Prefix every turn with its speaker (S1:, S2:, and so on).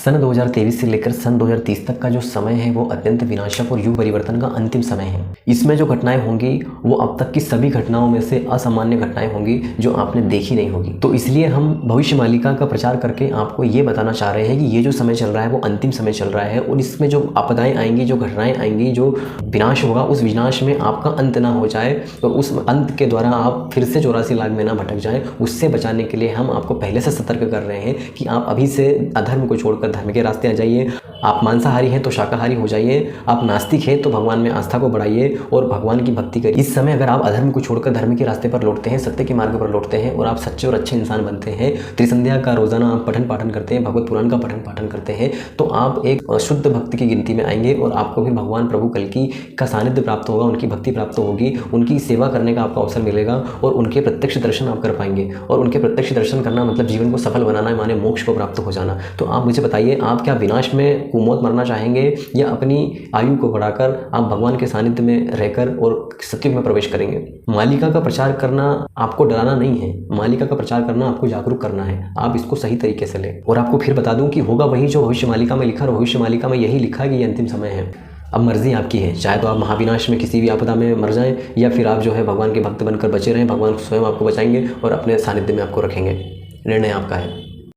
S1: सन 2023 से लेकर सन 2030 तक का जो समय है वो अत्यंत विनाशक और युग परिवर्तन का अंतिम समय है। इसमें जो घटनाएं होंगी वो अब तक की सभी घटनाओं में से असामान्य घटनाएं होंगी जो आपने देखी नहीं होगी। तो इसलिए हम भविष्य मालिका का प्रचार करके आपको ये बताना चाह रहे हैं कि ये जो समय चल रहा है वो अंतिम समय चल रहा है और इसमें जो आपदाएं आएंगी, जो घटनाएं आएंगी, जो विनाश होगा, उस विनाश में आपका अंत ना हो जाए और उस अंत के द्वारा आप फिर से 84 लाख में ना भटक जाएं। उससे बचाने के लिए हम आपको पहले से सतर्क कर रहे हैं कि आप अभी से अधर्म को छोड़कर धर्म के रास्ते आ जाइए। आप मांसाहारी हैं तो शाकाहारी हो जाइए, आप नास्तिक हैं तो भगवान में आस्था को बढ़ाइए और भगवान की भक्ति करिए। इस समय अगर आप अधर्म को छोड़कर धर्म के रास्ते पर लौटते हैं, सत्य के मार्ग पर लौटते हैं और आप सच्चे और अच्छे इंसान बनते हैं, त्रिसंध्या का रोजाना आप पठन पाठन करते हैं, भगवत पुराण का पठन पाठन करते हैं, तो आप एक शुद्ध भक्ति की गिनती में आएंगे और आपको फिर भगवान प्रभु कल्कि का सानिध्य प्राप्त होगा, उनकी भक्ति प्राप्त होगी, उनकी सेवा करने का आपको अवसर मिलेगा और उनके प्रत्यक्ष दर्शन आप कर पाएंगे। और उनके प्रत्यक्ष दर्शन करना मतलब जीवन को सफल बनाना, माने मोक्ष को प्राप्त हो जाना। तो आप मुझे बताइए, आप क्या विनाश में कुमौत मरना चाहेंगे या अपनी आयु को बढ़ाकर आप भगवान के सानिध्य में रहकर और सत्युग में प्रवेश करेंगे? मालिका का प्रचार करना आपको डराना नहीं है, मालिका का प्रचार करना आपको जागरूक करना है। आप इसको सही तरीके से लें। और आपको फिर बता दूं कि होगा वही जो भविष्य मालिका में लिखा, और भविष्य मालिका में यही लिखा कि ये अंतिम समय है। अब मर्जी आपकी है, चाहे तो आप महाविनाश में किसी भी आपदा में मर जाएं या फिर आप जो है भगवान के भक्त बनकर बचे रहें। भगवान स्वयं आपको बचाएंगे और अपने सानिध्य में आपको रखेंगे। निर्णय आपका है।